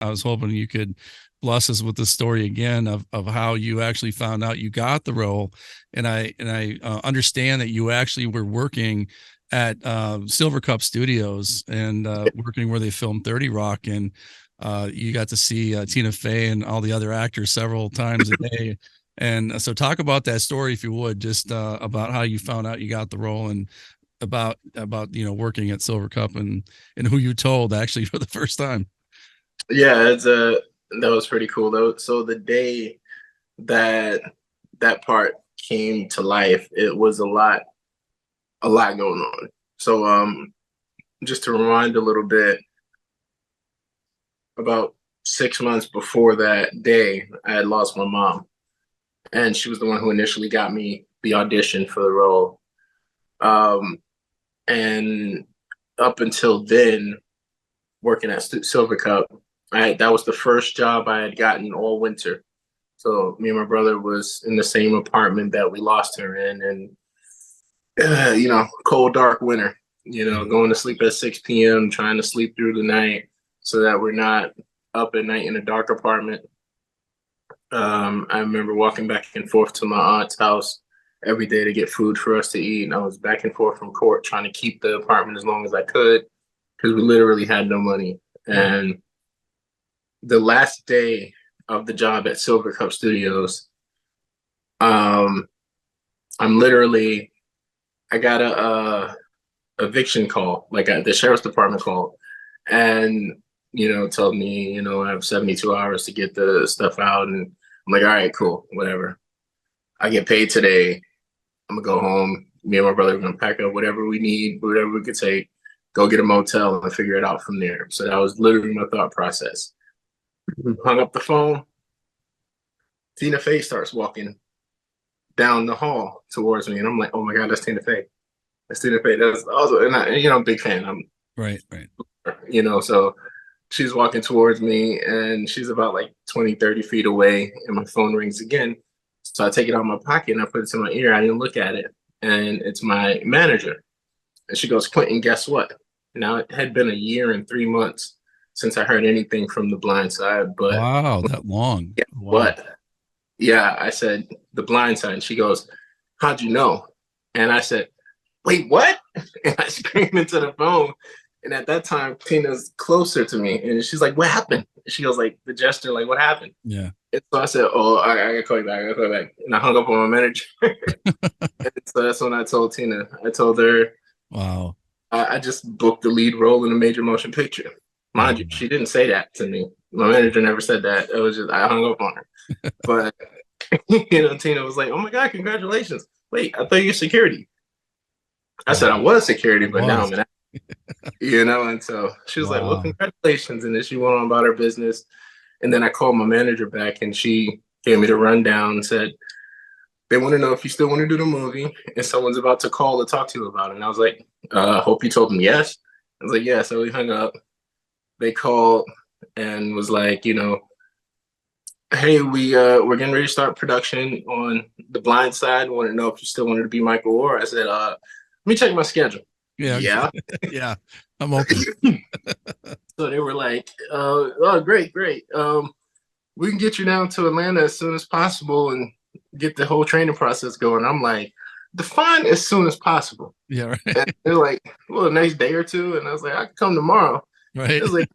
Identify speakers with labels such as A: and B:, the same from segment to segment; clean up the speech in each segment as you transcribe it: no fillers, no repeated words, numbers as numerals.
A: I was hoping you could bless us with the story again of how you actually found out you got the role. And I understand that you actually were working at Silver Cup Studios and working where they filmed 30 Rock, and you got to see Tina Fey and all the other actors several times a day. And so talk about that story, if you would, just about how you found out you got the role, and about working at Silver Cup, and who you told actually for the first time.
B: Yeah, that was pretty cool though. So the day that that part came to life, it was a lot going on. So just to rewind a little bit, about 6 months before that day, I had lost my mom, and she was the one who initially got me the audition for the role. Um, and up until then, working at Silver Cup, that was the first job I had gotten all winter. So me and my brother was in the same apartment that we lost her in, and cold dark winter. Going to sleep at 6 p.m., trying to sleep through the night so that we're not up at night in a dark apartment. I remember walking back and forth to my aunt's house every day to get food for us to eat. And I was back and forth from court trying to keep the apartment as long as I could because we literally had no money. And the last day of the job at Silver Cup Studios, I'm literally, I got a eviction call, like the sheriff's department called, and told me, I have 72 hours to get the stuff out, and I'm like, all right, cool, whatever. I get paid today. I'm gonna go home. Me and my brother are gonna pack up whatever we need, whatever we could take, go get a motel and figure it out from there. So that was literally my thought process. Hung up the phone. Tina Fey starts walking down the hall towards me, and I'm like, oh my God, that's Tina Fey. That's Tina Fey. That's also, and I'm a big fan. I'm
A: Right.
B: so she's walking towards me, and she's about like 20, 30 feet away, and my phone rings again. So I take it out of my pocket and I put it to my ear. I didn't look at it. And it's my manager. And she goes, Quinton, guess what? Now, it had been a year and 3 months since I heard anything from The Blind Side. But
A: Wow, that long.
B: yeah,
A: Wow.
B: what? Yeah, I said, The Blind Side. And she goes, how'd you know? And I said, wait, what? And I screamed into the phone. And at that time, Tina's closer to me. And she's like, what happened? She goes like the gesture, like, what happened?
A: Yeah.
B: And so I said, oh, I gotta call you back. I gotta call you back. And I hung up on my manager. And so that's when I told Tina. I told her
A: Wow.
B: I just booked the lead role in a major motion picture. Mind you, she didn't say that to me. My manager never said that. It was just I hung up on her. But Tina was like, oh my God, congratulations. Wait, I thought you were security. I said I was security, but now I'm an and so she was like, well, congratulations. And then she went on about her business. And then I called my manager back, and she gave me the rundown and said, they want to know if you still want to do the movie, and someone's about to call to talk to you about it. And I was like, hope you told them yes. I was like, yeah. So we hung up. They called and was like, hey, we're getting ready to start production on The Blind Side. Want to know if you still wanted to be Michael Orr. I said, let me check my schedule. Yeah.
A: Yeah. I'm open.
B: So they were like, oh, great. We can get you down to Atlanta as soon as possible and get the whole training process going. I'm like, define as soon as possible.
A: Yeah, right.
B: And they're like, well, the next day or two. And I was like, I can come tomorrow.
A: Right.
B: It was like,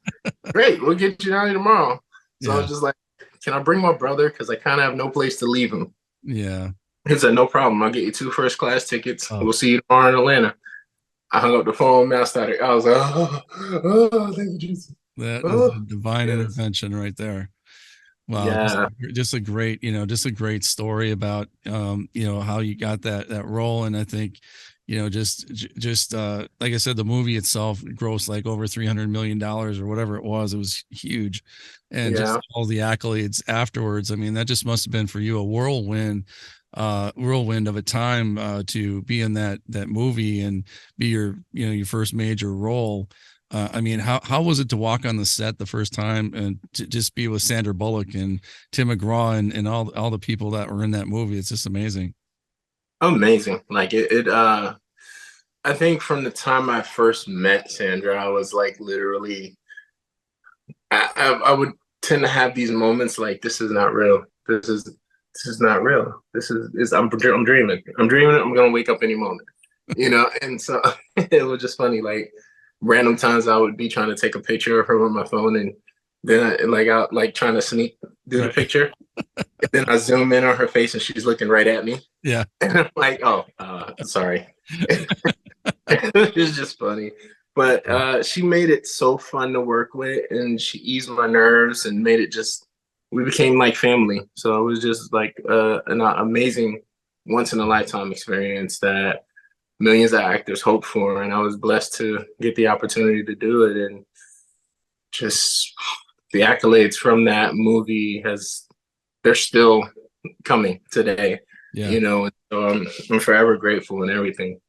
B: great, we'll get you down here tomorrow. So I was just like, can I bring my brother? Because I kind of have no place to leave him.
A: Yeah.
B: He said, no problem. I'll get you 2 first-class tickets. We'll see you tomorrow in Atlanta. I hung up the phone, man. I was like, oh, thank you, Jesus.
A: That is a divine intervention right there. Wow.
B: Yeah.
A: Just a great, just a great story about, how you got that role. And I think, just like I said, the movie itself grossed like over $300 million or whatever it was. It was huge. And just all the accolades afterwards. I mean, that just must have been for you a whirlwind of a time to be in that movie and be your first major role. I mean, how was it to walk on the set the first time and to just be with Sandra Bullock and Tim McGraw and all the people that were in that movie? It's just amazing.
B: Amazing. Like I think from the time I first met Sandra, I was like literally I would tend to have these moments like, this is not real. This is not real. I'm dreaming. I'm dreaming. I'm gonna wake up any moment, you know. And so it was just funny. Like random times, I would be trying to take a picture of her with my phone, and then I like trying to sneak do the
A: Right.
B: picture. And then I zoom in on her face, and she's looking right at me.
A: Yeah.
B: And I'm like, oh, sorry. It's just funny. But she made it so fun to work with, and she eased my nerves and made it just, we became like family. So it was just like an amazing once in a lifetime experience that millions of actors hope for. And I was blessed to get the opportunity to do it. And just the accolades from that movie they're still coming today,
A: Yeah.
B: you know. So I'm forever grateful and everything.